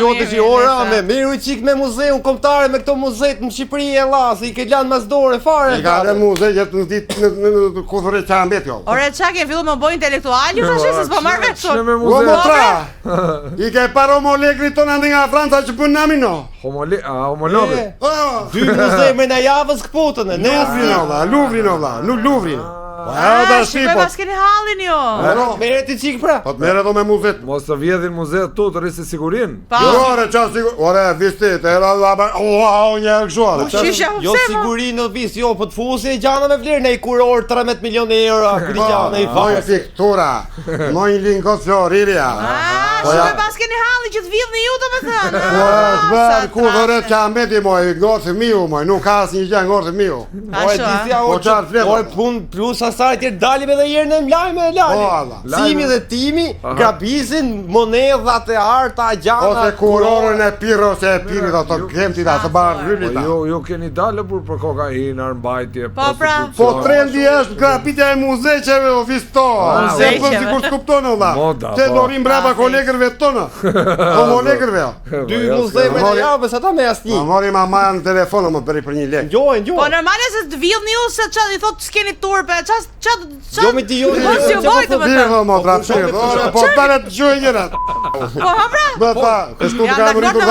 gjotë që ora me miru qik me muzeun kombëtare me këto muzeet në Shqipëri e lasë, i ke lanë mas dore fare. I ka dhe muze që të ditë në kufëre që ambet jo. Ore, qa ke fillu me boj intelektual, ju tash se s'po marrë me kështu. Ç'me O muze? motra, i ke paro molekri tonë andi nga Franca që pun nami no. Homologe. Dy muze me në javës këputën, Luvrin olla, Luvrin. Shikoj pas keni hallin jo. Mere ti qik pra. Po të mere do me muzet. Mos të vjedhin muzeet tu të rrisë sigurin. Ore, qa sigur, ore, vistit, era një këshuar. Jo siguri në vis, jo, po të fusi e gjana me vlerë në i kuror 13 milion euro, këri gjana i Moj farë. piktura, moj linkot floriria. Shikoj pas keni hallin që të vjedhni ju të me thënë. Po është bërë, ku dhore që ambeti moj, ngorë miu moj, nuk ka asë një gjë ngorë miu. Po qarë fletë. Ore pun plus asaj tjerë dalim edhe jërë në lajme e lajme. Simi dhe timi, grabisin, monedhat e arta, gjana. Ose kurorën e pirro se e piri do të kemti da të barë rrylita. Jo keni dalë për kokainë, armbajtje, Po pra. Po trendi është grapitja e muzeqeve o visto. Se për si kur s'kuptonë olla. Se dorim braba kolegërve tonë. O molegërve. Dy muze me në javës, ata me asnjë. Ma mori mama në telefonë më bëri për një lek. Po normale se të vjedhni ju se çfarë i thotë s'keni turpe, Jo me ti jo. Mos ju bojtë me Birë mo trapshirë, po tale të gjoj njërat. Po pra. Bë ta, kështu të kam rritur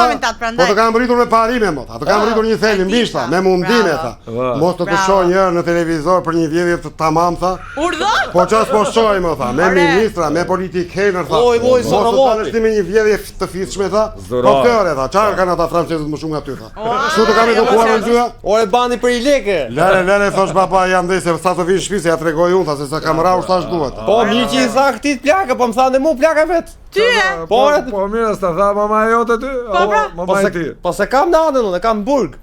po të kam rritur me parime mo, të kam rritur një theli mbishta, me mundime ta. Mos të shoh njërë në televizor për një vjedhje të tamam tha. Urdhë? Po qas po shoj më tha, me ministra, me politikener tha. Loj, mos të talështi me një vjedhje të fitshme tha. Po këre tha, qarë kanë ata francezët më shumë nga ty tha. Kështu të kam edukuar në gjyra. Ore bani për i leke. Lere, thosh papa jam dhe se sa të vinë shpi se ja tregoj unë tha se sa kam raush tash duhet. Po mirë që i tha këtit plaka, po më thanë mu plaka vet. Ty e? Po mirë, s'ta tha mama e jote ty. Mama e ti. Po se kam në anën unë, e kam burg.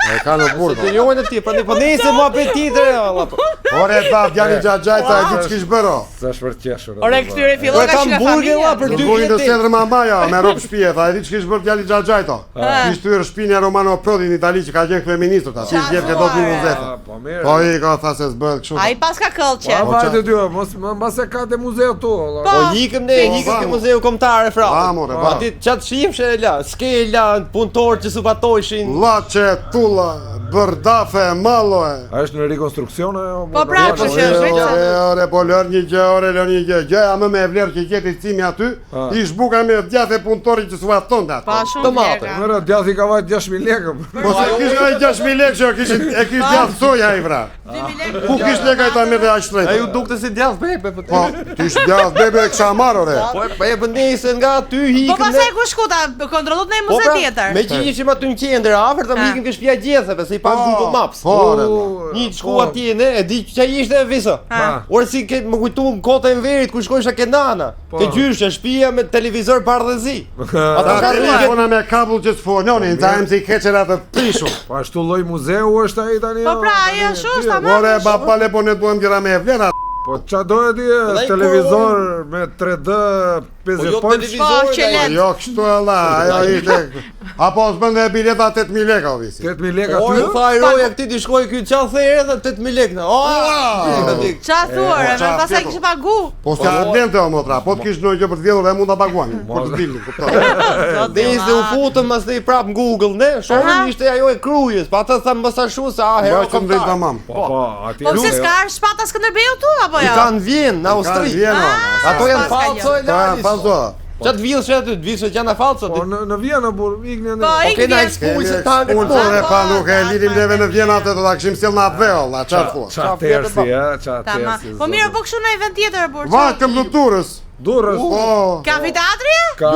E ka në burg. Të njojnë ti, pra po nese mua petitre. Ore ta djali xhaxhajta e di ç'kish bëro. Sa shpërqeshur. Ore këtyre fillon ka shka familja. Për dy Burin të vjetë. sedrë mamaja me rob shtëpie, tha, e di ç'kish bërë djali xhaxhajta. Kish thyer shpinja Romano Prodi në Itali që ka qenë kryeministër ta. Kish vjet që do të muzeta. Po mirë. Po i ka tha se s'bëhet kështu. Ai pas ka këllçe. Po vajte dy, mos e ka te muzeu tu. Po ikëm ne, ikëm te muzeu kombëtar e Francës. Amore, Aty çat shifshe la, skela, punëtor që subatojshin. Llaçe, tulla, bërdafe, malloe. A është në rekonstruksion ajo? Po pra, po që Ore, po lër një gjë, gjëja më me vlerë që gjeti cimi aty, i shbuka me djathë punëtori që s'u atonte atë. Pa shumë Tomate. lekë. Mëra djathi ka vajt 6000 lekë. Po se kish ai 6000 lekë që kish djathë soja ai vra. 2000 lekë. Ku kish lekë ai ta merr aq shtrejt? Ai u dukte si djath bebe po. Po, ti djathë bebe e kisha marrë ore. Po e bënese nga aty Po ikëm. pastaj ku shkuta? Kontrollot në muze tjetër. Me që ishim aty në qendër afër, ta ikëm ke shtëpia gjethëve, se i pa Google Maps. Një shku atje ne, e di që ishte viso. Ore si ke më kujtuam kotën e verit ku shkojsha ke nana. Ke gjyshe, shtëpia me televizor bardhëzi. Ata ka telefona me kabull që s'funcionin, nxajmë si keçera të prishur. Po ashtu lloj muzeu është ai tani. Po pra, ai ashtu është ama. Ore, bapa le po ne duam gjëra me vlera. Po qa doje ti televizor me 3D 50 polç? Jo, kështu alla, ajo ishte. Apo s'bën dhe bileta 8000 lekë o visi. 8000 lekë Ore, aty? tha i roja këti ti shkoj ky çfarë the edhe 8000 lekë. Qa thuare, me pastaj kishe pagu. Po s'ka ardente o motra, po t'kish ndonjë gjë për të vjedhur e mund ta paguani. Po të dilni, kupton. Dhe u futëm mas dhe i prap në Google, ne? Shohim ishte ajo e krujës, pa ata thamë mos ashu se hero Po çmë drejt tamam. Po, aty. Po pse s'ka arë shpata Skënderbeu tu apo I jo? kanë vjen në Austri. Ato janë falco e lalis. Çat villësh aty, villësh janë falco. Po në Vjenë bur ikni Po ne. ikni. Kena ekspulse tankë. Unë pa nuk e lidhim neve në Vjenë atë do ta kishim sjell në atë valla, çfarë thua? Ça tersi, ça Tama. tersi. Po mirë, po kështu në event tjetër bur. Vatëm në Durrës. Durrës. Po. Amfiteatri? Ka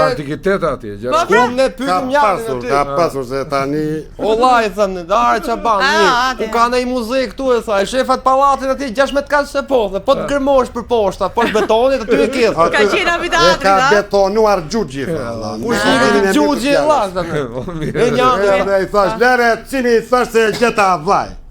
antikitet atje, Po gjë. pra. Unë ne pyetëm janë aty. Ka pasur se tani Ollaj thënë, darë që banë, atë. ku ka në i muze këtu e tha, e shefat palatin ati 16 kaqë se po, dhe po të gërmosh për poshta, po është betonit, aty e kithë. Ka qenë amfiteatri, ka da? betonuar Gjugji. Ku shikë gjugji e lasë, Po mirë. e një I thash, lere, cini thash se gjeta vllaj.